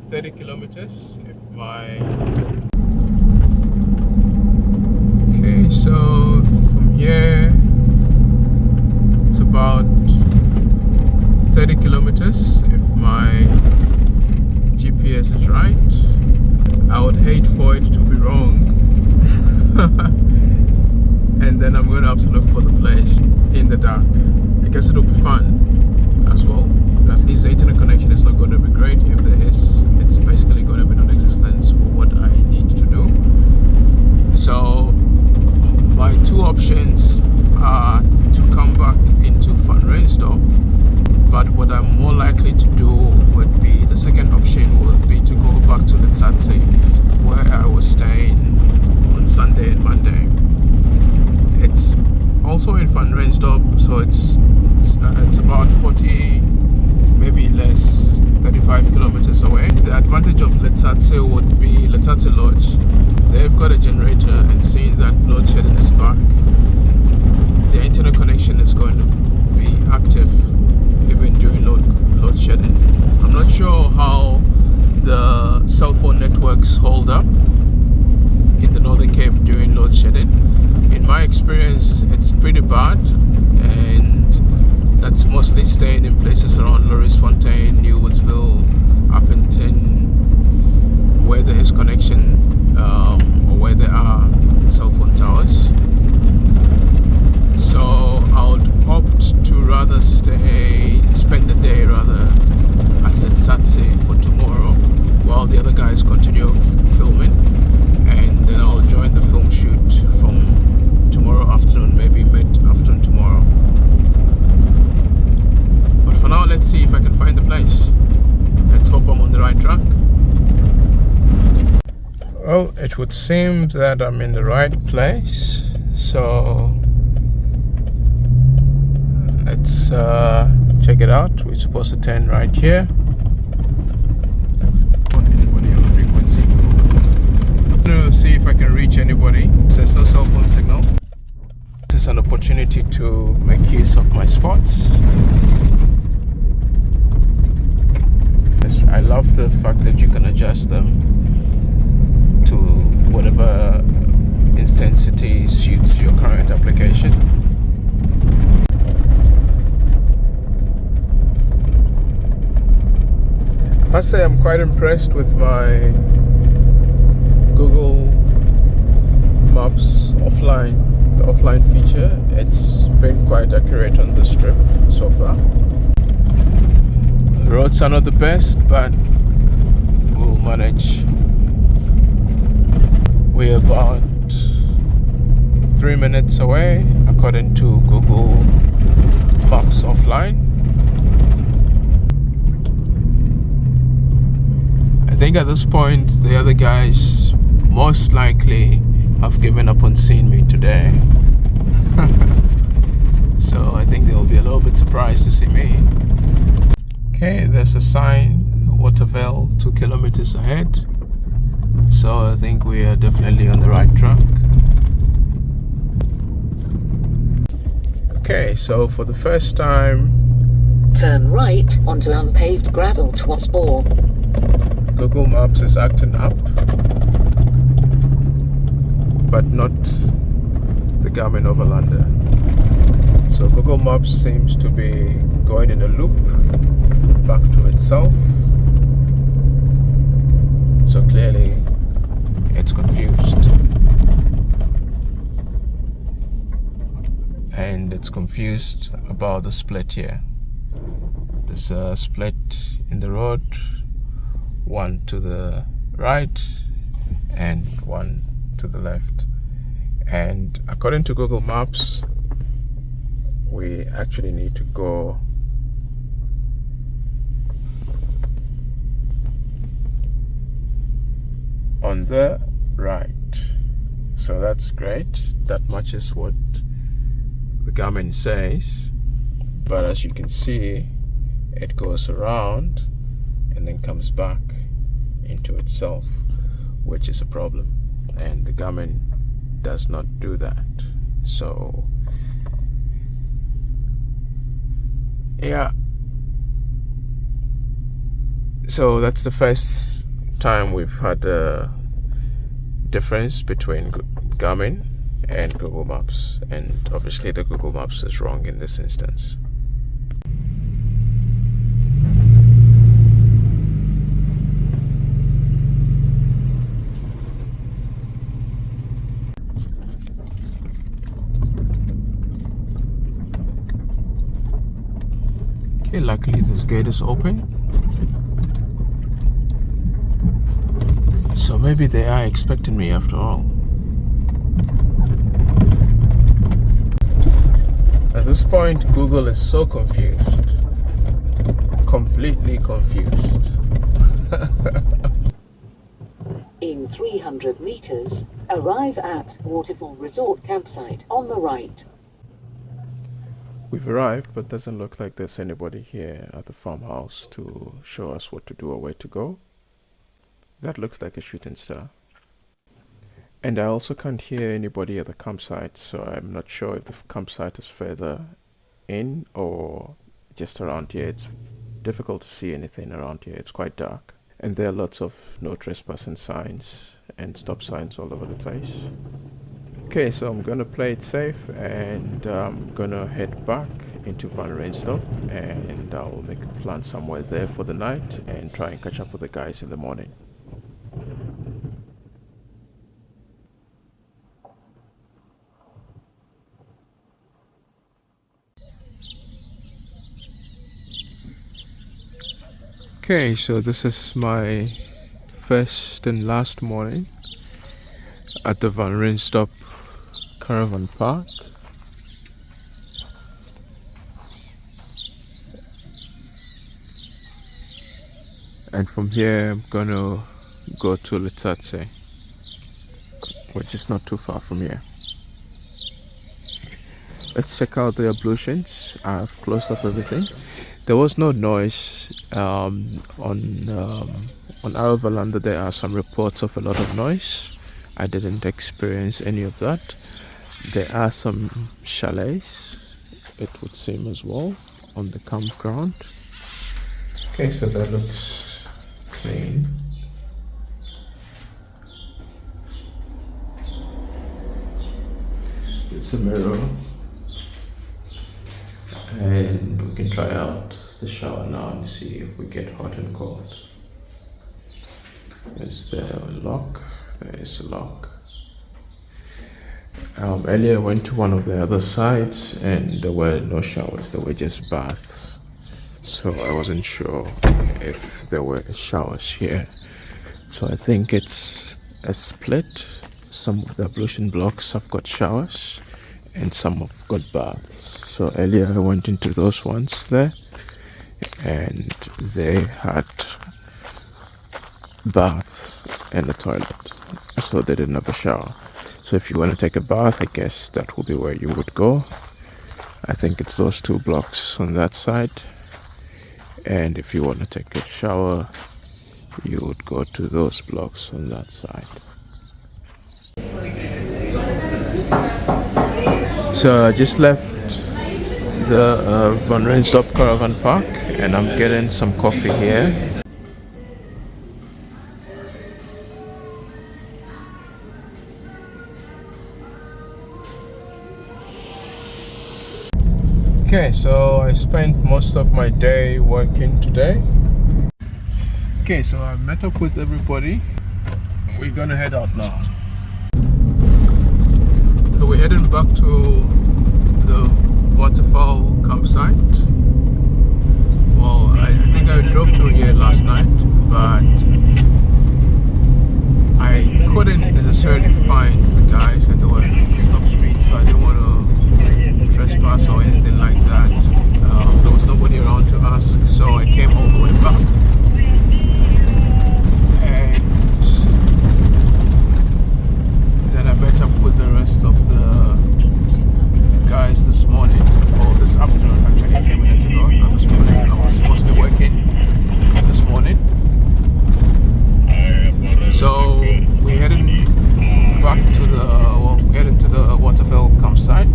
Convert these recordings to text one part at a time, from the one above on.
30 kilometers if my... Okay, so from here it's about 30 kilometers if my GPS is right. I would hate for it to be wrong. And then I'm going to have to look for the place in the dark. I guess it'll be fun as well. At least the internet connection is not going to be great. If there is, it's basically going to be non-existent for what I need to do. So my two options are to come back into Vanrhynsdorp, but what I'm more likely to do would be, the second option would be to go back to Letsatse, where I was staying on Sunday and Monday. It's also in Vanrhynsdorp, so it's about 40, maybe less, 35 kilometers away. The advantage of Letsatse would be Letsatse Lodge. They've got a generator, and seeing that load shedding is back, the internet connection is going to be active even during load shedding. I'm not sure how the cell phone networks hold up in the Northern Cape during load shedding. In my experience, it's pretty bad, and that's mostly staying in places around Lauriesfontein, New Woodsville, Appington, where there is connection, or where there are cell phone towers. So I would opt to rather spend the day rather at Letsatse for tomorrow, while the other guys continue filming, and then I'll join the film shoot from tomorrow afternoon, maybe mid-afternoon tomorrow. But for now, let's see if I can find the place. Let's hope I'm on the right track. Well, it would seem that I'm in the right place, so let's check it out. We're supposed to turn right here. Anybody on the frequency? I'm going to see if I can reach anybody. There's no cell phone signal. This is an opportunity to make use of my spots. I love the fact that you can adjust them to whatever intensity suits your current application. I must say I'm quite impressed with my Google Maps offline. The offline feature, it's been quite accurate on this trip so far. The roads are not the best, but we'll manage. We're about 3 minutes away according to Google Maps offline. I think at this point the other guys most likely have given up on seeing me today. So I think they'll be a little bit surprised to see me. Okay, there's a sign, Watervale, 2 kilometers ahead. So I think we are definitely on the right track. Okay, so for the first time, turn right onto unpaved gravel towards Spore. Google Maps is acting up, but not the Garmin Overlander. So Google Maps seems to be going in a loop back to itself. So clearly it's confused. And it's confused about the split here. There's a split in the road, one to the right and one to the left. And according to Google Maps, we actually need to go on the right. So that's great. That matches what the Garmin says. But as you can see, it goes around and then comes back into itself, which is a problem. And the Garmin does not do that. So yeah, so that's the first time we've had a difference between Garmin and Google Maps, and obviously the Google Maps is wrong in this instance. Okay, luckily this gate is open, so maybe they are expecting me after all. At this point, Google is so confused, completely confused. In 300 meters, arrive at Waterfall Resort campsite on the right. We've arrived, but doesn't look like there's anybody here at the farmhouse to show us what to do or where to go. That looks like a shooting star. And I also can't hear anybody at the campsite, so I'm not sure if the campsite is further in or just around here. It's difficult to see anything around here. It's quite dark. And there are lots of no trespassing signs and stop signs all over the place. Okay, so I'm gonna play it safe, and I'm gonna head back into Vanrhynsdorp, and I'll make a plan somewhere there for the night and try and catch up with the guys in the morning. Okay, so this is my first and last morning at the Vanrhynsdorp caravan park. And from here I'm gonna go to Letsatse, which is not too far from here. Let's check out the ablutions. I've closed up everything. There was no noise on Overland. There are some reports of a lot of noise. I didn't experience any of that. There are some chalets, it would seem, as well on the campground. Okay, so that looks clean. It's a mirror, and we can try out the shower now and see if we get hot and cold. Is there a lock? There is a lock. Earlier I went to one of the other sides and there were no showers, there were just baths. So I wasn't sure if there were showers here. So I think it's a split. Some of the ablution blocks have got showers and some have got baths. So earlier I went into those ones there and they had baths and a toilet. So they didn't have a shower. So if you want to take a bath, I guess that will be where you would go. I think it's those two blocks on that side. And if you want to take a shower, you would go to those blocks on that side. So I just left the Vanrhynsdorp caravan park and I'm getting some coffee here. Okay, so I spent most of my day working today. Okay, so I met up with everybody. We're gonna head out now. So we're heading back to the waterfall campsite. Well, I think I drove through here last night, but I couldn't necessarily find the guys and they were stop streets, so I didn't want to trespass or anything like that. There was nobody around to ask, so I came all the way back. And then I met up with the rest of the guys this morning, or this afternoon actually, a few minutes ago, not this morning. I was mostly working this morning. So we're heading back to the waterfall campsite,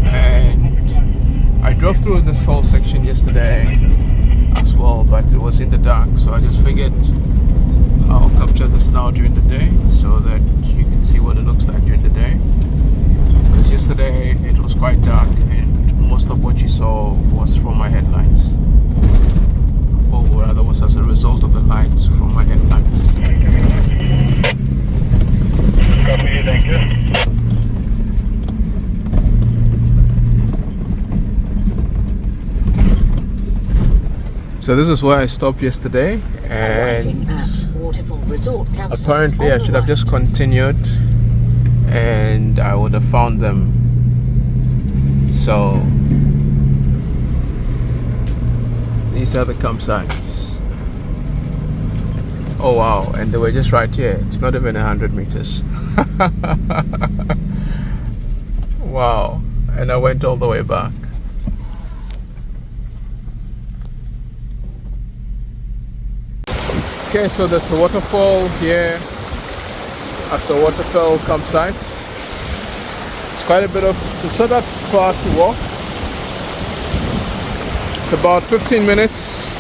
and I drove through this whole section yesterday as well, but it was in the dark, so I just figured I'll capture this now during the day so that you can see what it looks like during the day. Because yesterday it was quite dark and most of what you saw was from my headlights. Or rather was as a result of the lights from my headlights. Copy, thank you. So this is where I stopped yesterday, and apparently I should have just continued and I would have found them. So these are the campsites. Oh wow, and they were just right here. It's not even 100 meters. Wow, and I went all the way back. Okay, so there's a waterfall here at the Waterfall campsite. It's quite a bit of, it's not that far to walk. It's about 15 minutes.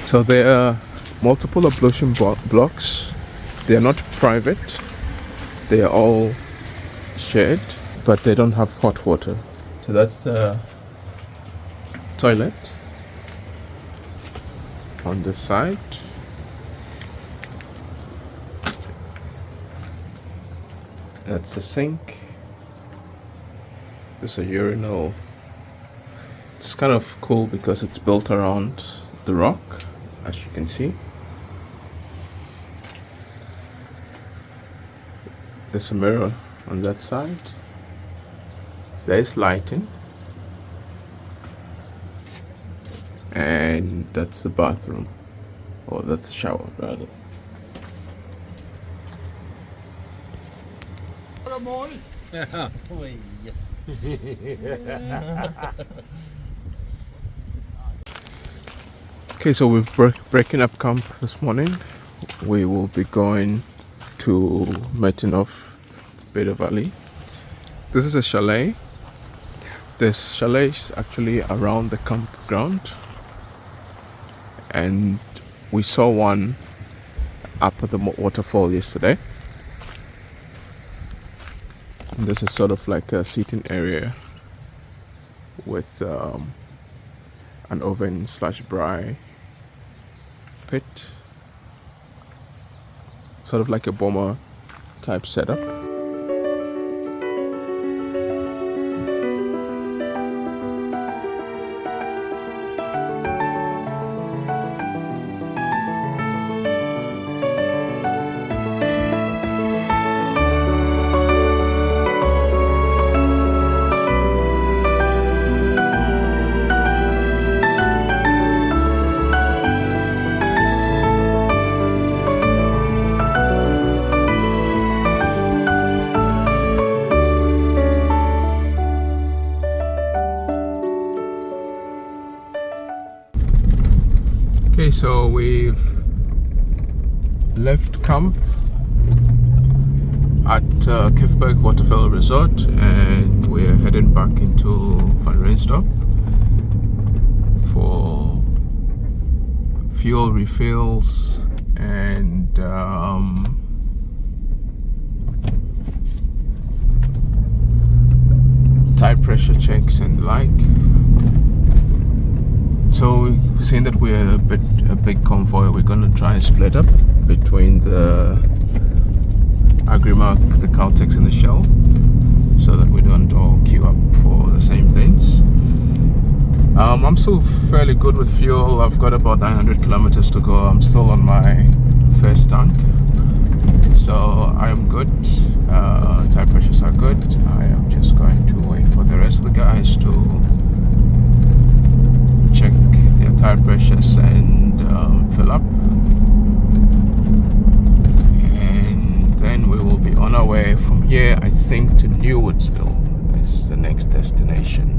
So there are multiple ablution blocks. They are not private. They are all shared, but they don't have hot water. So that's the toilet on this side. That's the sink. There's a urinal. It's kind of cool because it's built around the rock, as you can see. There's a mirror on that side. There's lighting. And that's the bathroom. Or that's the shower, rather. Okay, so we're breaking up camp this morning. We will be going to Metinov Beta Valley. This is a chalet. There's chalets actually around the campground, and we saw one up at the waterfall yesterday. And this is sort of like a seating area with an oven/braai pit, sort of like a bomber type setup. Okay, so we've left camp at Kifberg Waterfall Resort and we're heading back into Vanrhynsdorp for fuel refills and tire pressure checks and the like. So we've seen that we're a big convoy. We're going to try and split up between the Agrimark, the Caltex and the Shell, so that we don't all queue up for the same things. I'm still fairly good with fuel. I've got about 900 kilometers to go. I'm still on my first tank, so I am good. Tire pressures are good. I am just going to wait for the rest of the guys to check their tire pressures and fill up, and then we will be on our way from here, I think, to New Woodsville is the next destination.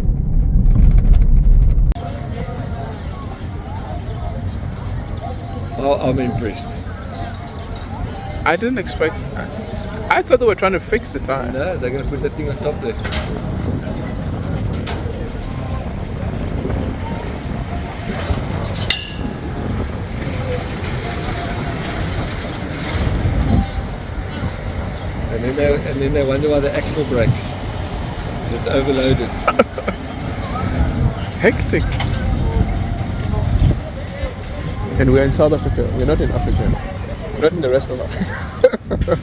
I'm impressed. I didn't expect. I thought they were trying to fix the tire. No, they're going to put that thing on top there. And then they wonder why the axle breaks. It's overloaded. Hectic. And we're in South Africa. We're not in Africa. We're not in the rest of Africa.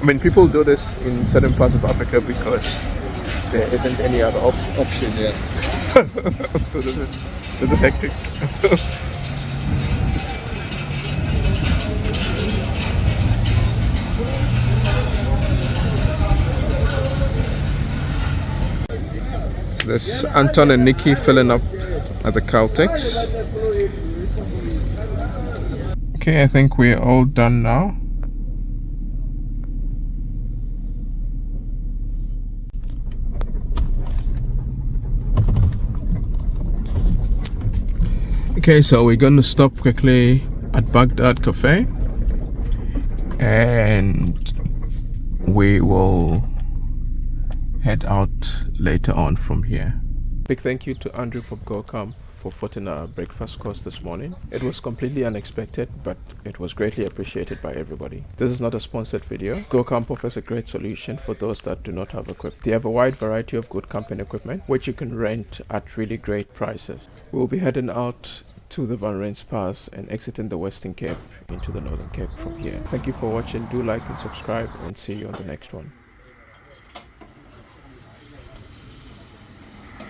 I mean, people do this in certain parts of Africa because there isn't any other option. Yeah. So this is hectic. So there's Anton and Nikki filling up at the Caltex. Okay, I think we're all done now. Okay, so we're going to stop quickly at Baghdad Cafe and we will head out later on from here. Big thank you to Andrew from GoCamp for footing our breakfast course this morning. It was completely unexpected, but it was greatly appreciated by everybody. This is not a sponsored video. GoCamp offers a great solution for those that do not have equipment. They have a wide variety of good camping equipment, which you can rent at really great prices. We'll be heading out to the Vanrhynsdorp Pass and exiting the Western Cape into the Northern Cape from here. Thank you for watching. Do like and subscribe and see you on the next one.